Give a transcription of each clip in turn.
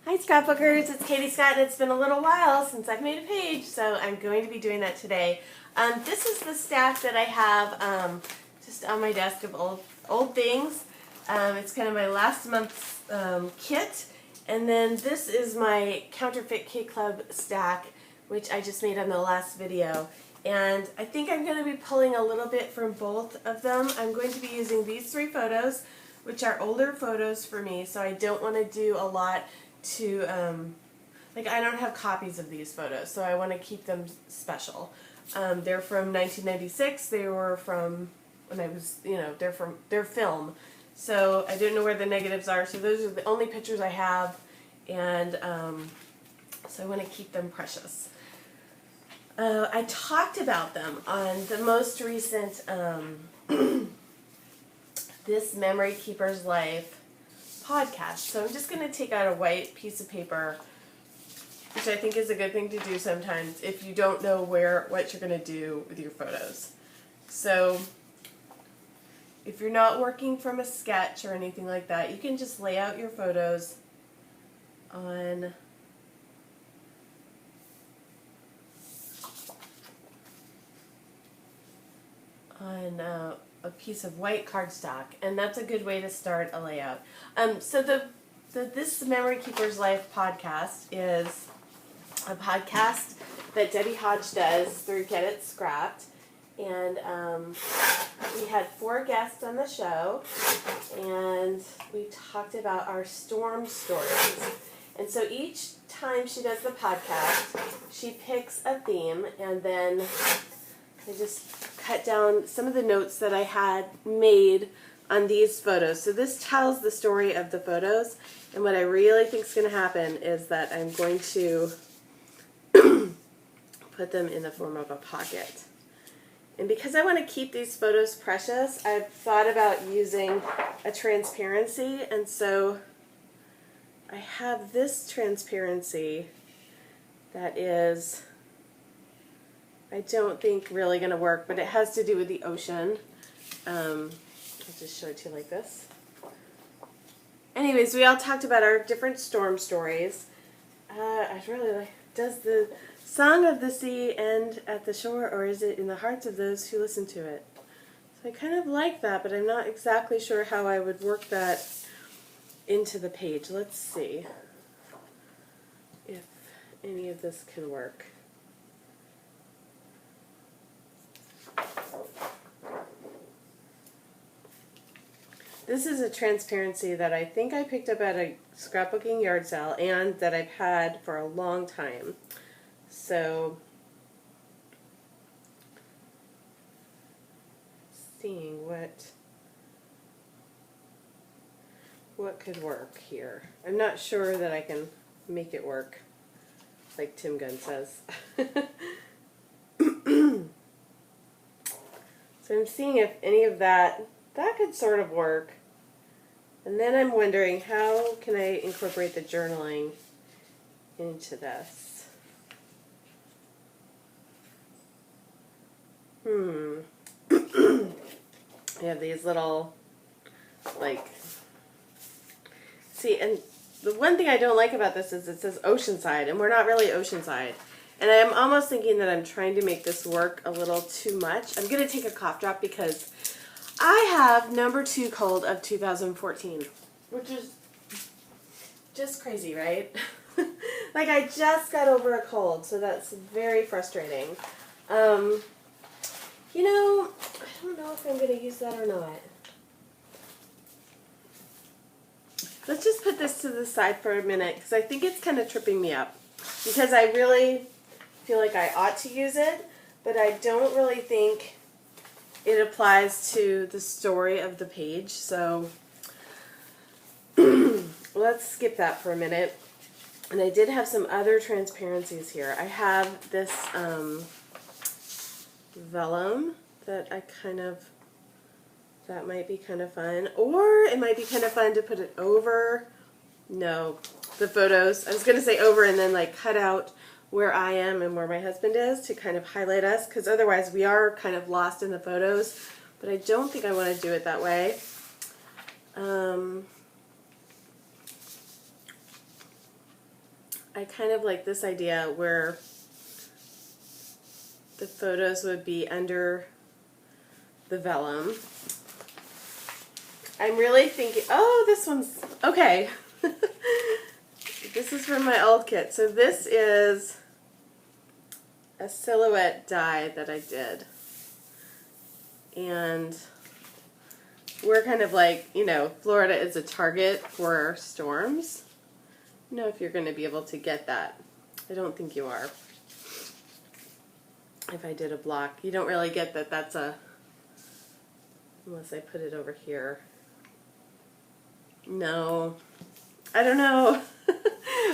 Hi Scrapbookers, it's Katie Scott, and it's been a little while since I've made a page, so I'm going to be doing that today. This is the stack that I have just on my desk of old things. It's kind of my last month's kit, and then this is my Counterfeit K-Club stack, which I just made on the last video. And I think I'm going to be pulling a little bit from both of them. I'm going to be using these 3 photos, which are older photos for me, so I don't want to do a lot to, like, I don't have copies of these photos, so I want to keep them special. They're from 1996. They were from when I was, they're film. So I don't know where the negatives are, so those are the only pictures I have, and so I want to keep them precious. I talked about them on the most recent This Memory Keeper's Life podcast. So I'm just going to take out a white piece of paper, which I think is a good thing to do sometimes if you don't know what you're going to do with your photos. So if you're not working from a sketch or anything like that, you can just lay out your photos on a piece of white cardstock, and that's a good way to start a layout. So the This Memory Keeper's Life podcast is a podcast that Debbie Hodge does through Get It Scrapped, and we had 4 guests on the show, and we talked about our storm stories. And so each time she does the podcast, she picks a theme, and then I just cut down some of the notes that I had made on these photos. So this tells the story of the photos, and what I really think is going to happen is that I'm going to put them in the form of a pocket. And because I want to keep these photos precious, I've thought about using a transparency, and so I have this transparency that is, I don't think really going to work, but it has to do with the ocean. I'll just show it to you like this. Anyways, we all talked about our different storm stories. I really like, does the song of the sea end at the shore, or is it in the hearts of those who listen to it? So I kind of like that, but I'm not exactly sure how I would work that into the page. Let's see if any of this can work. This is a transparency that I think I picked up at a scrapbooking yard sale and that I've had for a long time. So, seeing what could work here. I'm not sure that I can make it work like Tim Gunn says. So I'm seeing if any of that could sort of work. And then I'm wondering, how can I incorporate the journaling into this? I have these little, like, see, and the one thing I don't like about this is it says Oceanside, and we're not really Oceanside. And I'm almost thinking that I'm trying to make this work a little too much. I'm going to take a cough drop because I have number 2 cold of 2014, which is just crazy, right? Like, I just got over a cold, so that's very frustrating. I don't know if I'm going to use that or not. Let's just put this to the side for a minute, because I think it's kind of tripping me up. Because I really feel like I ought to use it, but I don't really think it applies to the story of the page, so let's skip that for a minute. And I did have some other transparencies here. I have this vellum that that might be kind of fun, or it might be kind of fun to put it over, the photos. I was going to say over and then like cut out where I am and where my husband is to kind of highlight us, because otherwise we are kind of lost in the photos, but I don't think I want to do it that way. I kind of like this idea where the photos would be under the vellum. I'm really thinking, oh, this one's, okay. This is from my old kit. So this is a silhouette die that I did. And we're kind of like, you know, Florida is a target for storms. I don't know if you're going to be able to get that. I don't think you are. If I did a block, you don't really get that that's a, unless I put it over here. No, I don't know.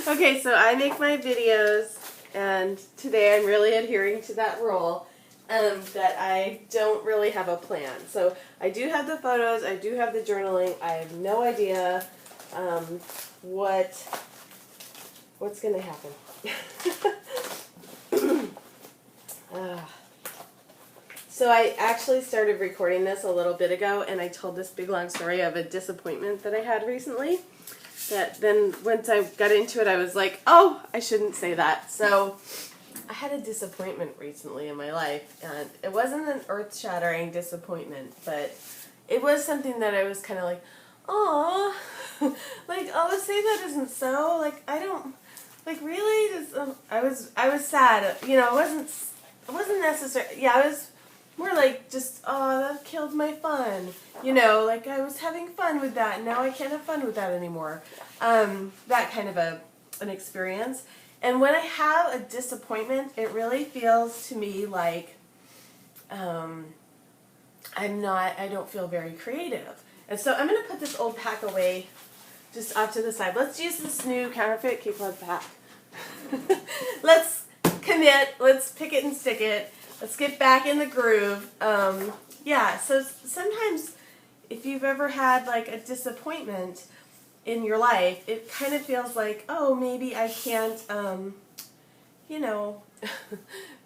Okay, so I make my videos, and today I'm really adhering to that rule that I don't really have a plan. So I do have the photos, I do have the journaling. I have no idea what's going to happen. So I actually started recording this a little bit ago, and I told this big long story of a disappointment that I had recently. That then once I got into it, I was like, oh, I shouldn't say that. So I had a disappointment recently in my life, and it wasn't an earth-shattering disappointment, but it was something that I was kind of like, oh, like, oh, say that isn't so, like, I don't, like, really, this, I was sad, you know, it wasn't necessary, yeah, I was more like just, oh, that killed my fun, you know, like, I was having fun with that, and now I can't have fun with that anymore, that kind of an experience. And when I have a disappointment, it really feels to me like I don't feel very creative. And so I'm going to put this old pack away just off to the side. Let's use this new counterfeit K-Club pack. Let's commit. Let's pick it and stick it. Let's get back in the groove. Yeah, so sometimes if you've ever had like a disappointment in your life, it kind of feels like, oh, maybe I can't, you know,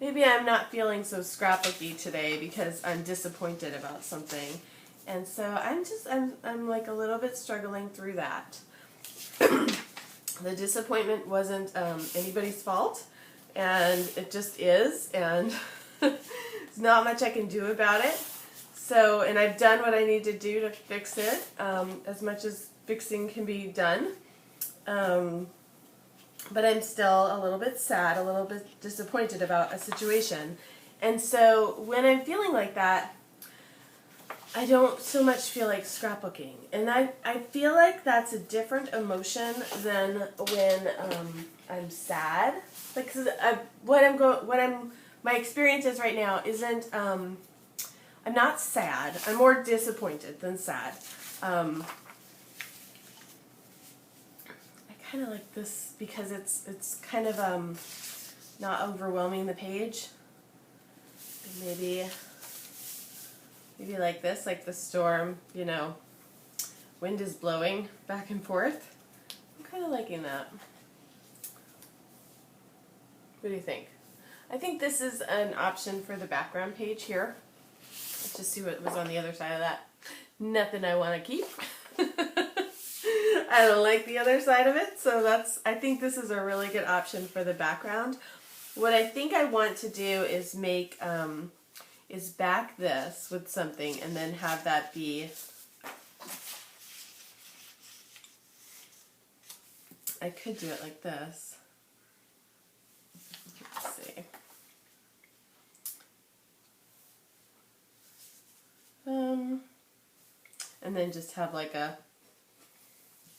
maybe I'm not feeling so scrapbooky today because I'm disappointed about something. And so I'm like a little bit struggling through that. The disappointment wasn't anybody's fault, and it just is, and there's not much I can do about it. So, and I've done what I need to do to fix it, as much as fixing can be done. But I'm still a little bit sad, a little bit disappointed about a situation. And so when I'm feeling like that, I don't so much feel like scrapbooking. And I feel like that's a different emotion than when I'm sad. Like, 'cause my experience is right now isn't, I'm not sad. I'm more disappointed than sad. I kind of like this because it's kind of not overwhelming the page. Maybe like this, like the storm, you know, wind is blowing back and forth. I'm kind of liking that. What do you think? I think this is an option for the background page here. Let's just see what was on the other side of that. Nothing I want to keep. I don't like the other side of it, so I think this is a really good option for the background. What I think I want to do is make, is back this with something and then have that be, I could do it like this. Let's see. And then just have like a,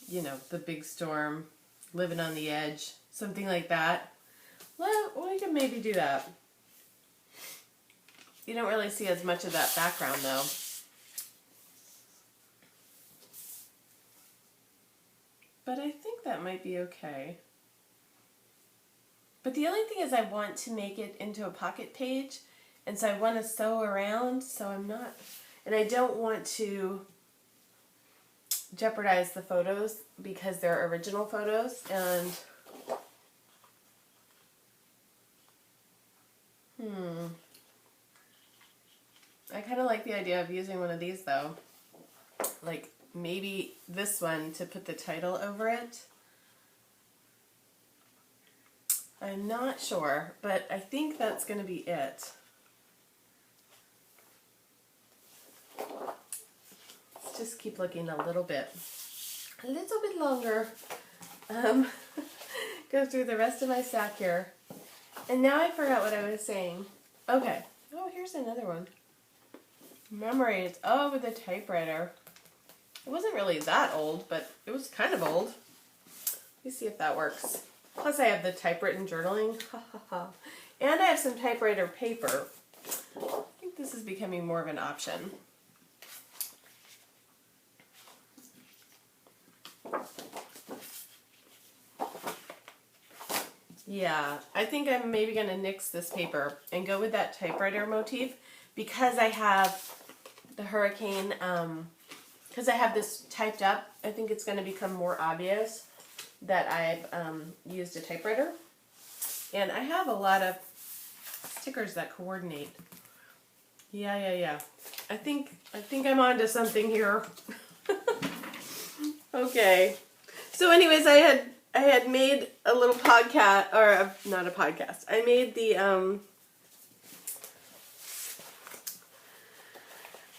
you know, the big storm, living on the edge, something like that. Well, we can maybe do that. You don't really see as much of that background though. But I think that might be okay. But the only thing is I want to make it into a pocket page, and so I want to sew around, so I'm not, and I don't want to jeopardize the photos because they're original photos, and I kind of like the idea of using one of these though, like maybe this one to put the title over it. I'm not sure, but I think that's going to be it. Let's just keep looking a little bit longer. Go through the rest of my stack here. And now I forgot what I was saying. Okay. Oh, here's another one. Memories. Oh, with the typewriter. It wasn't really that old, but it was kind of old. Let me see if that works. Plus I have the typewritten journaling. And I have some typewriter paper. I think this is becoming more of an option. Yeah, I think I'm maybe going to nix this paper and go with that typewriter motif because I have the hurricane, because I have this typed up. I think it's going to become more obvious that I've used a typewriter. And I have a lot of stickers that coordinate. Yeah. I think I'm onto something here. Okay. So anyways, I had made a little podcast, or not a podcast. I made the,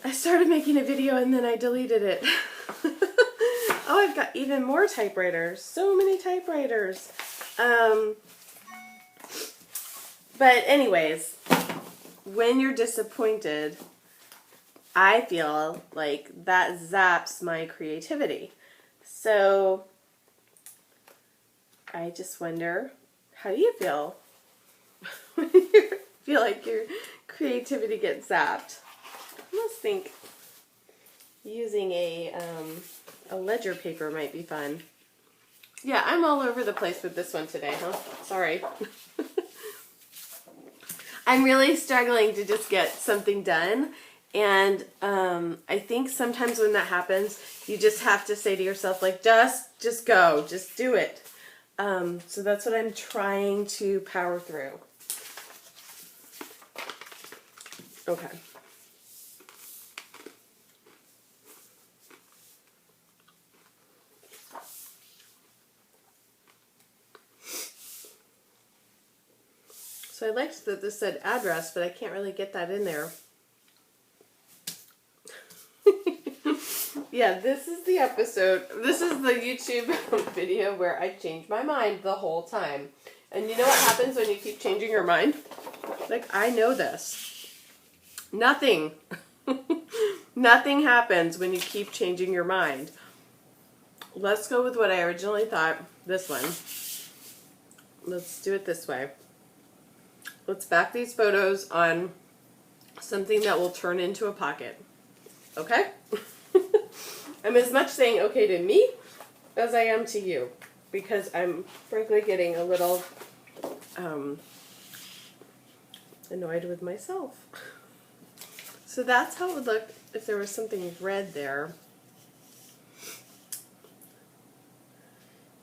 I started making a video and then I deleted it. Oh, I've got even more typewriters. So many typewriters. But anyways, when you're disappointed, I feel like that zaps my creativity. So I just wonder, how do you feel when you feel like your creativity gets zapped? I almost think using a ledger paper might be fun. Yeah, I'm all over the place with this one today, huh? Sorry. I'm really struggling to just get something done. And I think sometimes when that happens, you just have to say to yourself, like, just go, just do it. So that's what I'm trying to power through. Okay. So I liked that this said address, but I can't really get that in there. Yeah, this is the episode. This is the YouTube video where I change my mind the whole time. And you know what happens when you keep changing your mind? Like, I know this. Nothing. Nothing happens when you keep changing your mind. Let's go with what I originally thought. This one. Let's do it this way. Let's back these photos on something that will turn into a pocket. Okay? I'm as much saying okay to me as I am to you, because I'm frankly getting a little annoyed with myself. So that's how it would look if there was something red there.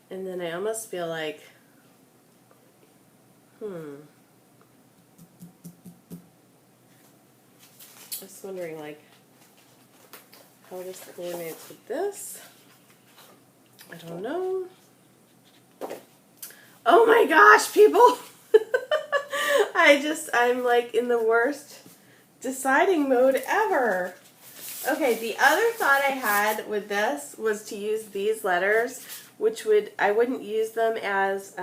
And then I almost feel like, just wondering, like, how this coordinates with this. I don't know. Oh my gosh, people! I'm like in the worst deciding mode ever. Okay, the other thought I had with this was to use these letters, which I wouldn't use them as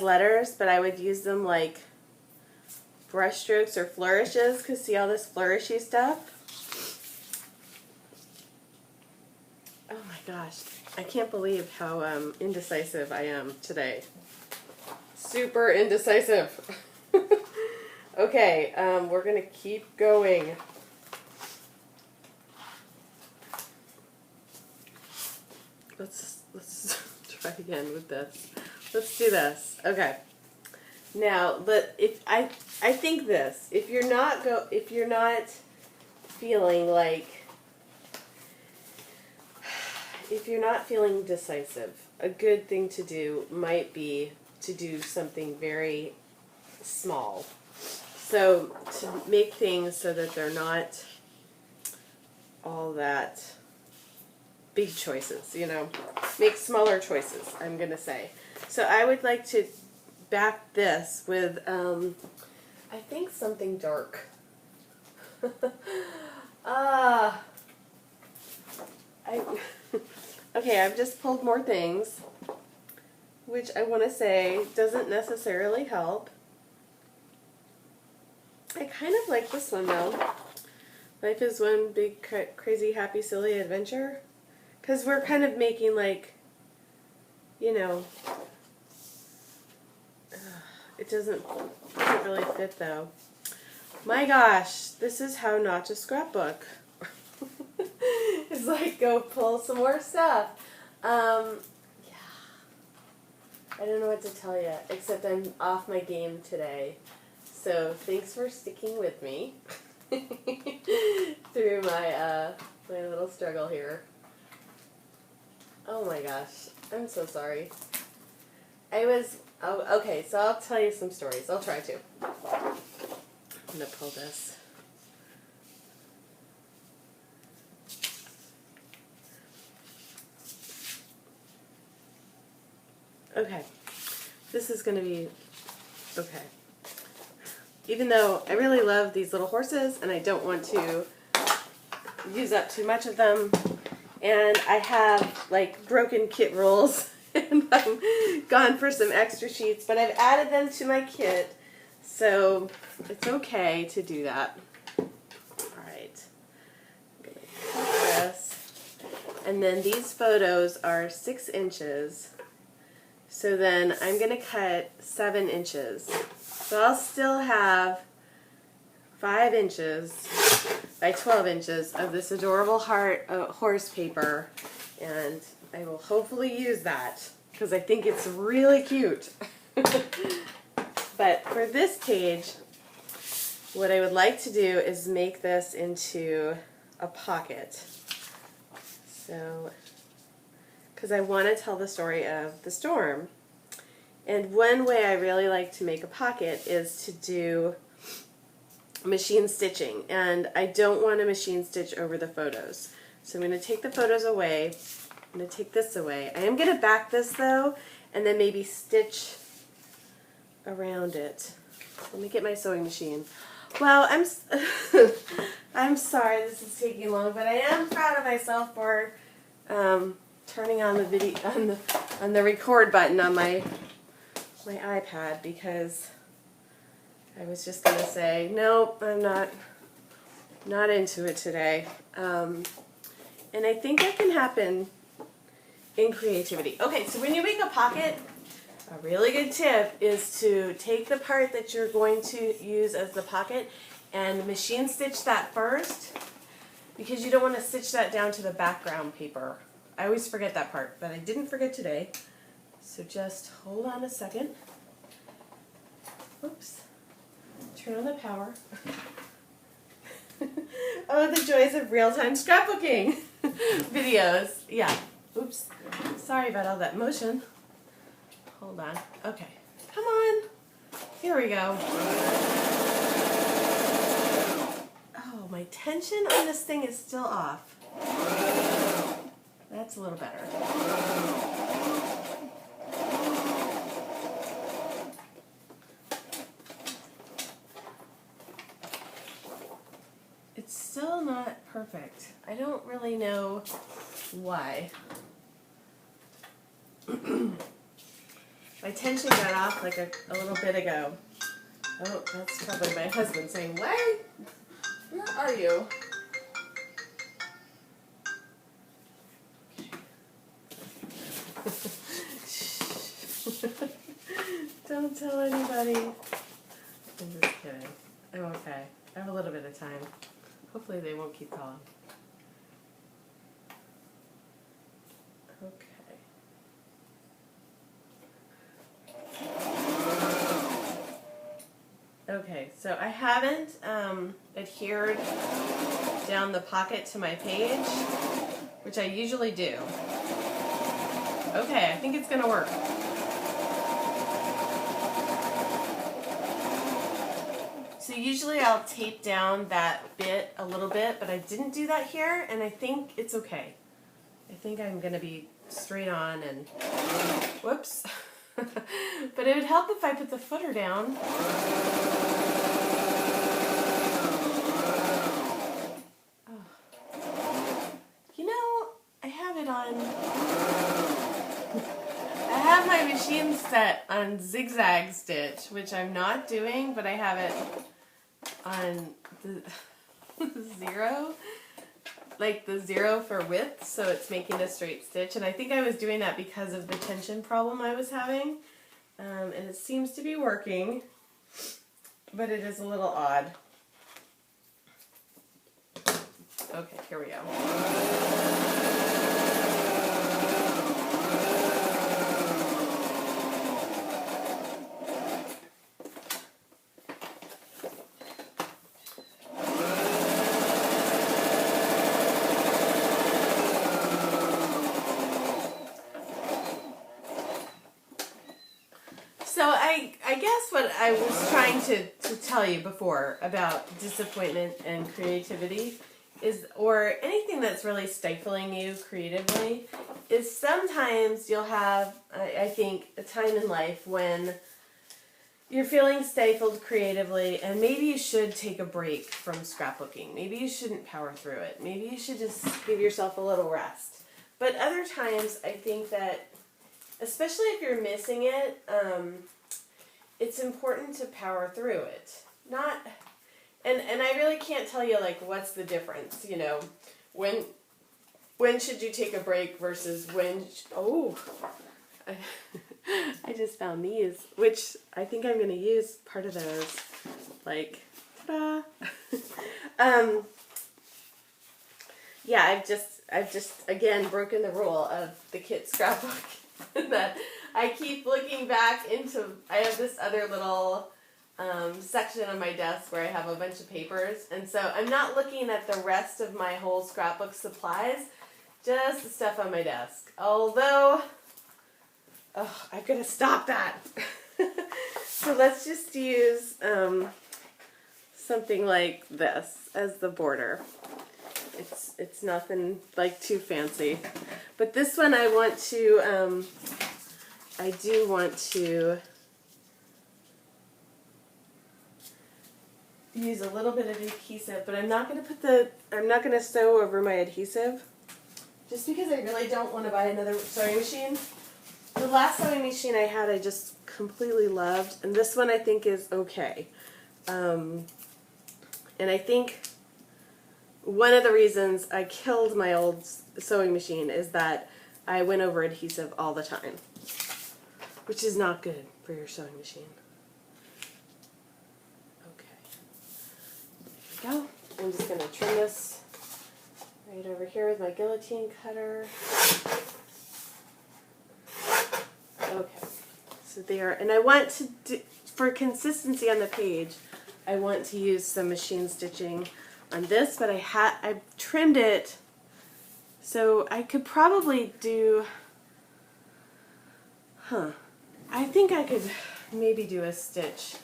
letters, but I would use them like brush strokes or flourishes, because see all this flourishy stuff? Oh my gosh, I can't believe how indecisive I am today. Super indecisive. Okay, we're going to keep going. Let's try again with this. Let's do this. Okay. Now, but I think this, if you're not feeling like, if you're not feeling decisive, a good thing to do might be to do something very small. So to make things so that they're not all that big choices, you know, make smaller choices, I'm going to say. So I would like to back this with, I think something dark. Okay, I've just pulled more things, which I want to say doesn't necessarily help. I kind of like this one though. Life is one big crazy happy silly adventure. Because we're kind of making like, you know, it doesn't really fit though. My gosh, this is how not to scrapbook. It's like go pull some more stuff. Yeah. I don't know what to tell you, except I'm off my game today. So thanks for sticking with me through my my little struggle here. Oh my gosh, I'm so sorry. Okay, so I'll tell you some stories. I'll try to. I'm gonna pull this. Okay, this is gonna be okay. Even though I really love these little horses and I don't want to use up too much of them, and I have like broken kit rules and I'm gone for some extra sheets, but I've added them to my kit, so it's okay to do that. Alright, I'm going to cut this, and then these photos are 6 inches, so then I'm going to cut 7 inches. So I'll still have 5 inches by 12 inches of this adorable horse paper, and I will hopefully use that because I think it's really cute. But for this page, what I would like to do is make this into a pocket. So, because I want to tell the story of the storm. And one way I really like to make a pocket is to do machine stitching, and I don't want to machine stitch over the photos. So I'm going to take the photos away. I'm going to take this away. I am going to back this though, and then maybe stitch around it. Let me get my sewing machine. Well, I'm sorry this is taking long, but I am proud of myself for turning on the video on the record button on my iPad, because I was just going to say, nope, I'm not into it today. And I think that can happen in creativity. Okay, so when you make a pocket, a really good tip is to take the part that you're going to use as the pocket and machine stitch that first, because you don't want to stitch that down to the background paper. I always forget that part, but I didn't forget today. So just hold on a second. Oops. Turn on the power. Oh, the joys of real-time scrapbooking videos. Yeah. Oops. Sorry about all that motion. Hold on. Okay. Come on. Here we go. Oh, my tension on this thing is still off. That's a little better. It's still not perfect. I don't really know why. My tension got off like a little bit ago. Oh, that's probably my husband saying, "Why? Where are you?" Don't tell anybody. I'm just kidding. I'm okay. I have a little bit of time. Hopefully they won't keep calling. Okay. Okay, so I haven't adhered down the pocket to my page, which I usually do. Okay, I think it's gonna work. So usually I'll tape down that bit a little bit, but I didn't do that here, and I think it's okay. I think I'm gonna be straight on and, whoops. But it would help if I put the footer down. You know, I have it on... I have my machine set on zigzag stitch, which I'm not doing, but I have it on the 0, like the 0 for width, so it's making a straight stitch. And I think I was doing that because of the tension problem I was having, and it seems to be working, but it is a little odd. Okay, here we go. So I guess what I was trying to tell you before about disappointment and creativity is, or anything that's really stifling you creatively, is sometimes you'll have, I think, a time in life when you're feeling stifled creatively, and maybe you should take a break from scrapbooking. Maybe you shouldn't power through it. Maybe you should just give yourself a little rest. But other times, I think that, especially if you're missing it, it's important to power through it. And I really can't tell you, like, what's the difference, you know, when should you take a break versus when, I just found these, which I think I'm going to use part of those, like, ta-da. Yeah, I've just, again, broken the rule of the kit scrapbook, that I keep looking back into, I have this other little section on my desk where I have a bunch of papers, and so I'm not looking at the rest of my whole scrapbook supplies, just the stuff on my desk. Although, I've got to stop that. So let's just use something like this as the border. It's nothing like too fancy, but this one I want to, I do want to use a little bit of adhesive, but I'm not going to sew over my adhesive, just because I really don't want to buy another sewing machine. The last sewing machine I had I just completely loved, and this one I think is okay. And I think one of the reasons I killed my old sewing machine is that I went over adhesive all the time, which is not good for your sewing machine. Okay, there we go. I'm just going to trim this right over here with my guillotine cutter. Okay, so there, and I want to do, for consistency on the page, I want to use some machine stitching on this, but I've trimmed it, so I could probably do, I think I could maybe do a stitch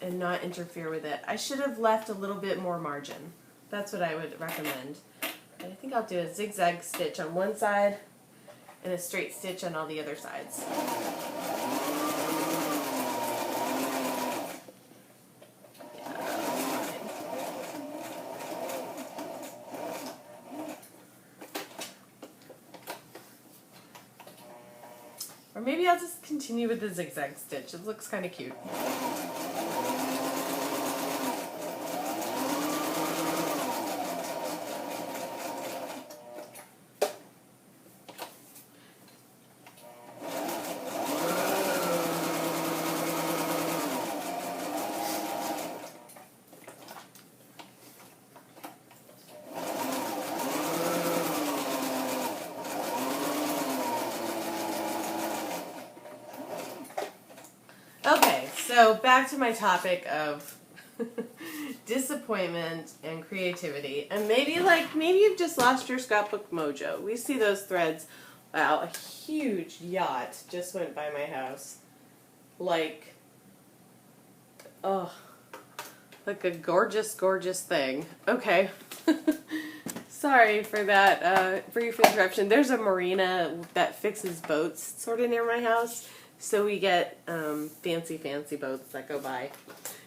and not interfere with it. I should have left a little bit more margin. That's what I would recommend. I think I'll do a zigzag stitch on one side and a straight stitch on all the other sides. Or maybe I'll just continue with the zigzag stitch. It looks kind of cute. Okay, so back to my topic of disappointment and creativity. And maybe you've just lost your scrapbook mojo. We see those threads. Wow, a huge yacht just went by my house. Like, oh, like a gorgeous, gorgeous thing. Okay. Sorry for that brief interruption. There's a marina that fixes boats sort of near my house. So we get fancy boats that go by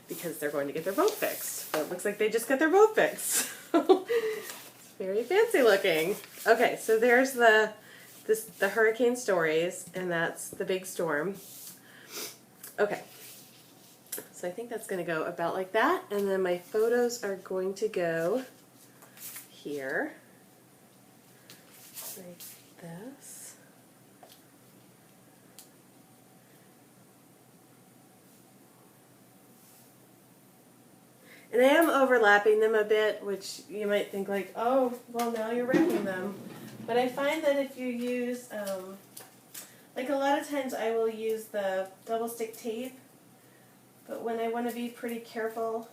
because they're going to get their boat fixed. But it looks like they just got their boat fixed. It's very fancy looking. Okay, so there's the hurricane stories, and that's the big storm. Okay, so I think that's going to go about like that, and then my photos are going to go here, like this. And I am overlapping them a bit, which you might think like, oh, well now you're wrecking them. But I find that if you use, like a lot of times I will use the double stick tape, but when I want to be pretty careful,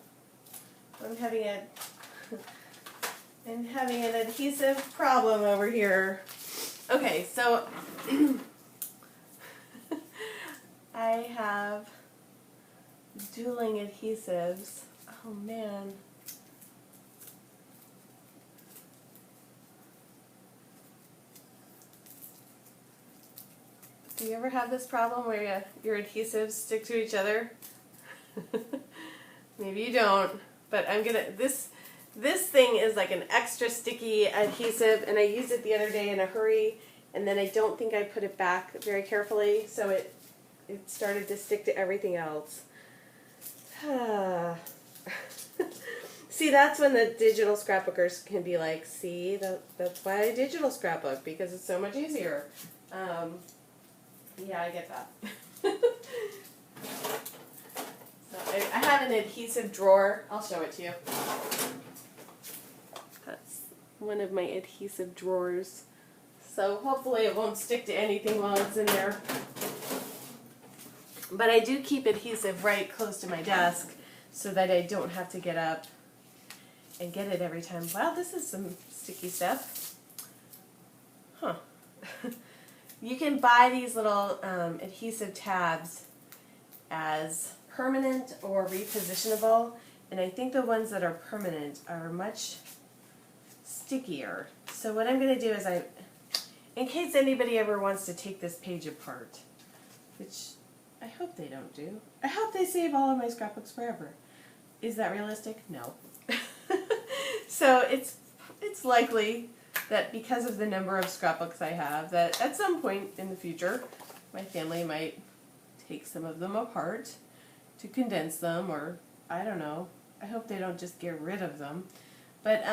I'm having an adhesive problem over here. Okay, so I have dueling adhesives. Oh man. Do you ever have this problem where your adhesives stick to each other? Maybe you don't, but this thing is like an extra sticky adhesive, and I used it the other day in a hurry, and then I don't think I put it back very carefully, so it started to stick to everything else. See, that's when the digital scrapbookers can be like, see, that's why I digital scrapbook, because it's so much easier. Yeah, I get that. So I have an adhesive drawer. I'll show it to you. That's one of my adhesive drawers. So hopefully it won't stick to anything while it's in there. But I do keep adhesive right close to my desk so that I don't have to get up and get it every time. Wow, this is some sticky stuff. Huh. You can buy these little adhesive tabs as permanent or repositionable, and I think the ones that are permanent are much stickier. So what I'm going to do is in case anybody ever wants to take this page apart, which I hope they don't do. I hope they save all of my scrapbooks forever. Is that realistic? No. So it's likely that because of the number of scrapbooks I have, that at some point in the future, my family might take some of them apart to condense them, or I don't know. I hope they don't just get rid of them. But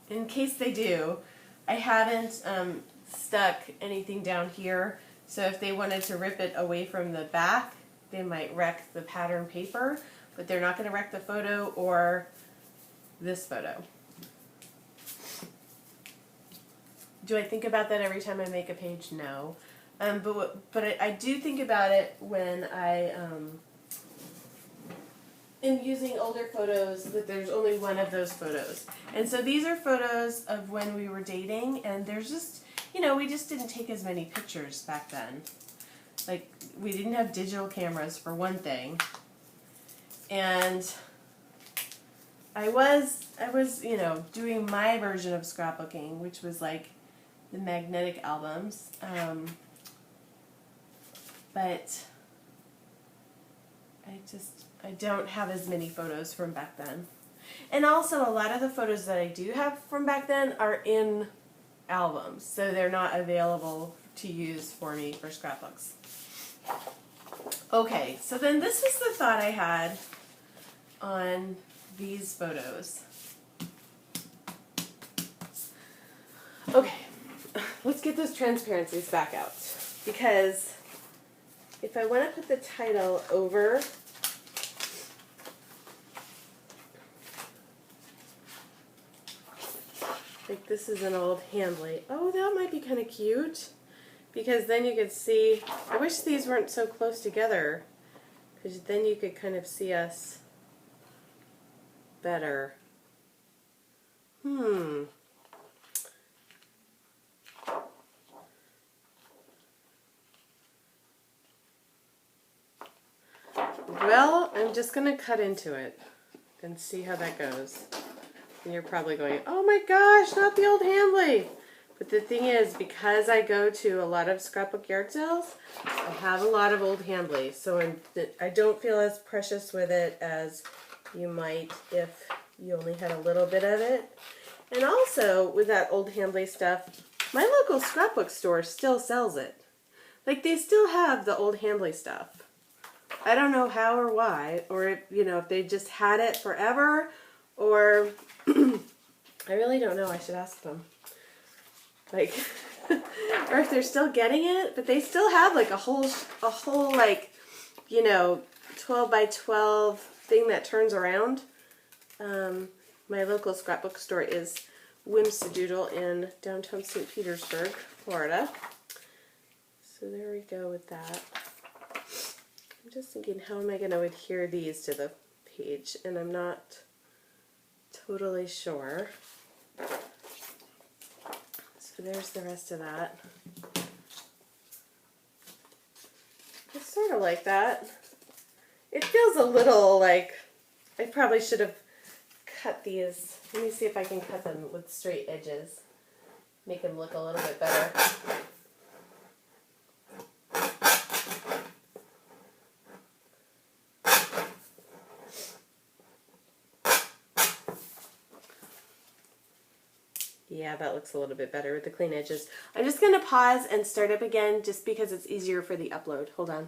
in case they do, I haven't stuck anything down here, so if they wanted to rip it away from the back, they might wreck the pattern paper, but they're not going to wreck the photo or this photo. Do I think about that every time I make a page? No. But I do think about it when I am using older photos, that there's only one of those photos. And so these are photos of when we were dating, and there's just, we just didn't take as many pictures back then. Like, we didn't have digital cameras, for one thing. And I was doing my version of scrapbooking, which was like the magnetic albums. But I don't have as many photos from back then. And also, a lot of the photos that I do have from back then are in albums, so they're not available to use for me for scrapbooks. Okay, so then this is the thought I had on these photos. Okay, let's get those transparencies back out, because if I want to put the title over like this is an old Handley. Oh, that might be kind of cute, because then you could see, I wish these weren't so close together, because then you could kind of see us better. Well, I'm just going to cut into it and see how that goes. And you're probably going, oh my gosh, not the old Handley. But the thing is, because I go to a lot of scrapbook yard sales, I have a lot of old Handley, so I don't feel as precious with it as you might if you only had a little bit of it. And also, with that old Handley stuff, my local scrapbook store still sells it. Like, they still have the old Handley stuff. I don't know how or why, or if, you know, if they just had it forever, or I really don't know. I should ask them. Like, or if they're still getting it, but they still have like a whole like, you know, 12 by 12 thing that turns around. My local scrapbook store is Whimsidoodle in downtown St. Petersburg, Florida. So there we go with that. I'm just thinking, how am I going to adhere these to the page? And I'm not totally sure. So there's the rest of that. It's sort of like that. It feels a little like I probably should have cut these. Let me see if I can cut them with straight edges. Make them look a little bit better. Yeah, that looks a little bit better with the clean edges. I'm just going to pause and start up again just because it's easier for the upload. Hold on.